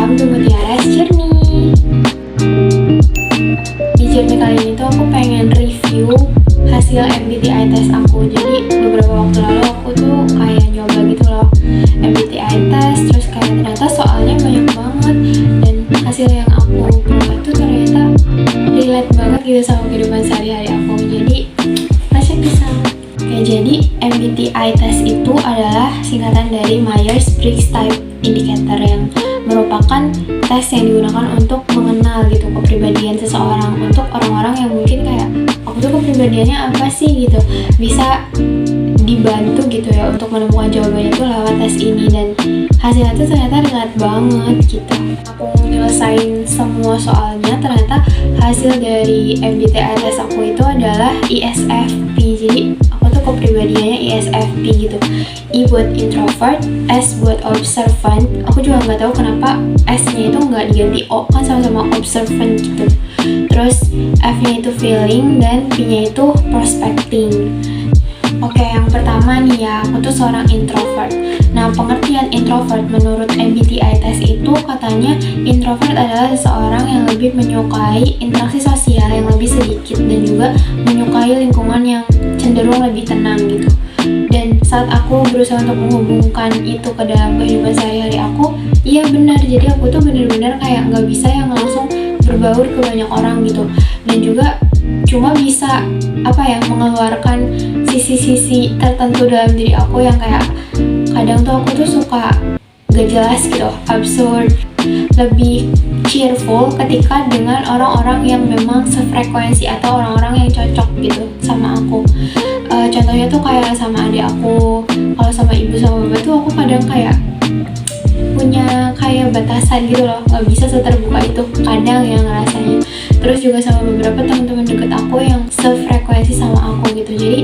welcome to Mutiara's Journey. Di journey kali ini tuh aku pengen review hasil MBTI test aku. Jadi beberapa waktu lalu aku tuh kayak nyoba gitu loh MBTI test, terus kayak ternyata soalnya banyak banget dan hasil yang aku peroleh tuh ternyata relate banget gitu sama kehidupan sehari-hari aku. Jadi let's check this out. Oke, jadi MBTI test itu adalah singkatan dari Myers-Briggs Type Indicator yang merupakan tes yang digunakan untuk mengenal gitu kepribadian seseorang, untuk orang-orang yang mungkin kayak aku tuh kepribadiannya apa sih gitu, bisa dibantu gitu ya untuk menemukan jawabannya tuh lewat tes ini. Dan hasilnya tuh ternyata relate banget gitu. Aku nyelesain semua soalnya, ternyata hasil dari MBTI test aku itu adalah ISFP. Jadi aku tuh kepribadiannya ISFP gitu. I buat introvert, S buat observant. Aku juga nggak tahu kenapa S-nya itu nggak diganti O, kan sama-sama observant gitu. Terus F-nya itu feeling dan P-nya itu prospecting. Oke, yang pertama nih ya, aku tuh seorang introvert. Nah, pengertian introvert menurut MBTI test itu katanya introvert adalah seseorang yang lebih menyukai interaksi sosial yang lebih sedikit dan juga menyukai lingkungan yang cenderung lebih tenang gitu. Dan saat aku berusaha untuk menghubungkan itu ke dalam kehidupan sehari-hari aku, iya benar, jadi aku tuh bener-bener kayak nggak bisa yang langsung berbaur ke banyak orang gitu. Dan juga cuma bisa mengeluarkan sisi-sisi tertentu dalam diri aku yang kayak kadang tuh aku tuh suka gak jelas gitu, absurd, lebih cheerful ketika dengan orang-orang yang memang sefrekuensi atau orang-orang yang cocok gitu sama aku. Contohnya tuh kayak sama adik aku, kalau sama ibu sama bapak tuh aku kadang kayak punya kayak batasan gitu loh, nggak bisa seterbuka itu kadang yang rasanya. Terus juga sama beberapa teman-teman deket aku yang sefrekuensi sama aku gitu, jadi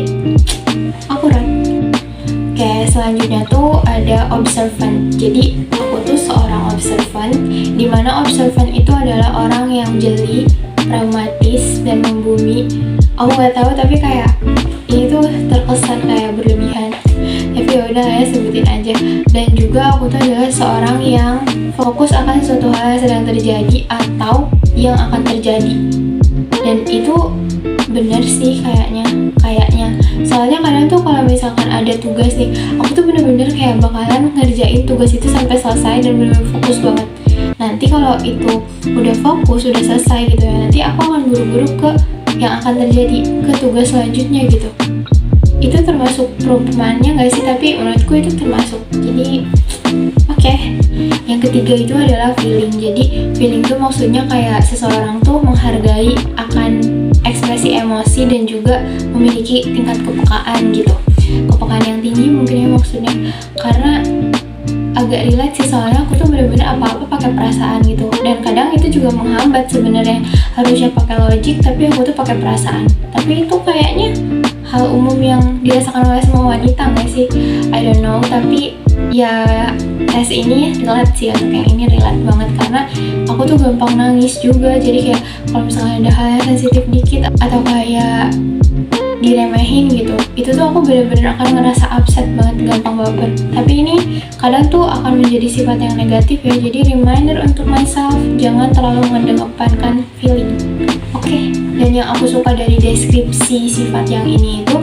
akurat. Oke, selanjutnya tuh ada observant. Jadi aku tuh seorang observant, dimana observant itu adalah orang yang jeli, pragmatis, dan membumi. Aku nggak tahu, tapi kayak ini tuh terkesan kayak berlebihan, tapi ya udah ya sebutin aja. Dan juga aku tuh adalah seorang yang fokus akan sesuatu hal yang sedang terjadi atau yang akan terjadi. Dan itu bener sih kayaknya. Soalnya kadang tuh kalau misalkan ada tugas nih, aku tuh bener-bener kayak bakalan ngerjain tugas itu sampai selesai dan bener-bener fokus banget. Nanti kalau itu udah fokus, udah selesai gitu ya, nanti aku akan buru-buru ke yang akan terjadi, ke tugas selanjutnya gitu. Itu termasuk perumpamannya gak sih? Tapi menurutku itu termasuk. Jadi oke. Yang ketiga itu adalah feeling. Jadi feeling itu maksudnya kayak seseorang tuh menghargai akan ekspresi emosi dan juga memiliki tingkat kepekaan gitu. Kepekaan yang tinggi mungkin ya maksudnya, karena agak relate sih, soalnya aku tuh bener-bener apa-apa pakai perasaan gitu. Dan kadang itu juga menghambat sebenarnya, harusnya pakai logik tapi aku tuh pakai perasaan. Tapi itu kayaknya hal umum yang dirasakan oleh semua wanita nggak sih? I don't know, tapi ya tes ini relate sih, untuk yang ini relate banget karena aku tuh gampang nangis juga. Jadi kayak kalau misalnya ada hal yang sensitif dikit atau kayak diremehin gitu, itu tuh aku bener-bener akan ngerasa upset banget, gampang baper. Tapi ini kadang tuh akan menjadi sifat yang negatif ya. Jadi reminder untuk myself, jangan terlalu mengedepankan feeling. Oke. Dan yang aku suka dari deskripsi sifat yang ini itu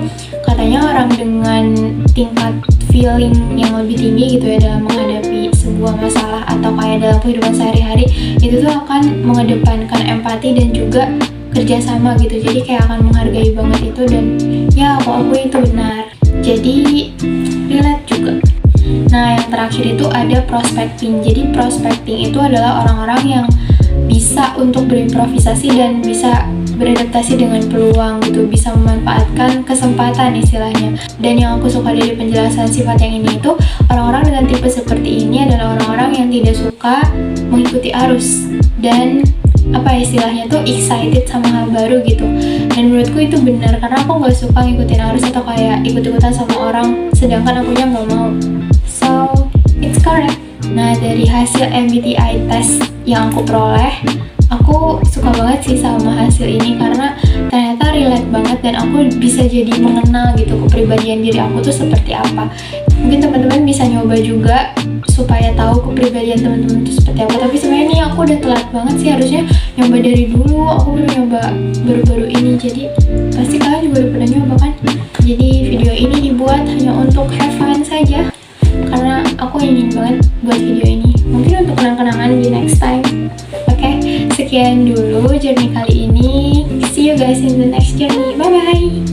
katanya orang dengan tingkat feeling yang lebih tinggi gitu ya dalam menghadapi sebuah masalah atau kayak dalam kehidupan sehari-hari, itu tuh akan mengedepankan empati dan juga kerjasama gitu. Jadi kayak akan menghargai banget itu, dan ya aku akui itu benar. Jadi relate juga. Nah, yang terakhir itu ada prospecting. Jadi prospecting itu adalah orang-orang yang bisa untuk berimprovisasi dan bisa beradaptasi dengan peluang gitu, bisa memanfaatkan kesempatan istilahnya. Dan yang aku suka dari penjelasan sifat yang ini itu, orang-orang dengan tipe seperti ini adalah orang-orang yang tidak suka mengikuti arus dan istilahnya tuh excited sama hal baru gitu. Dan menurutku itu benar, karena aku nggak suka ngikutin arus atau kayak ikut-ikutan sama orang sedangkan akunya nggak mau. So it's correct. Nah, dari hasil MBTI test yang aku peroleh, aku suka banget sih sama hasil ini karena ternyata relate banget dan aku bisa jadi mengenal gitu kepribadian diri aku tuh seperti apa. Mungkin teman-teman bisa nyoba juga supaya tahu kepribadian teman-teman itu seperti apa. Tapi sebenarnya ini aku udah telat banget sih, harusnya nyoba dari dulu. Aku baru nyoba baru-baru ini, jadi pasti kalian juga udah pernah nyoba kan. Jadi video ini dibuat hanya untuk have fun saja, karena aku ingin banget buat video ini. Mungkin untuk kenang-kenangan di next time. Oke, sekian dulu journey kali ini. See you guys in the next journey. Bye bye.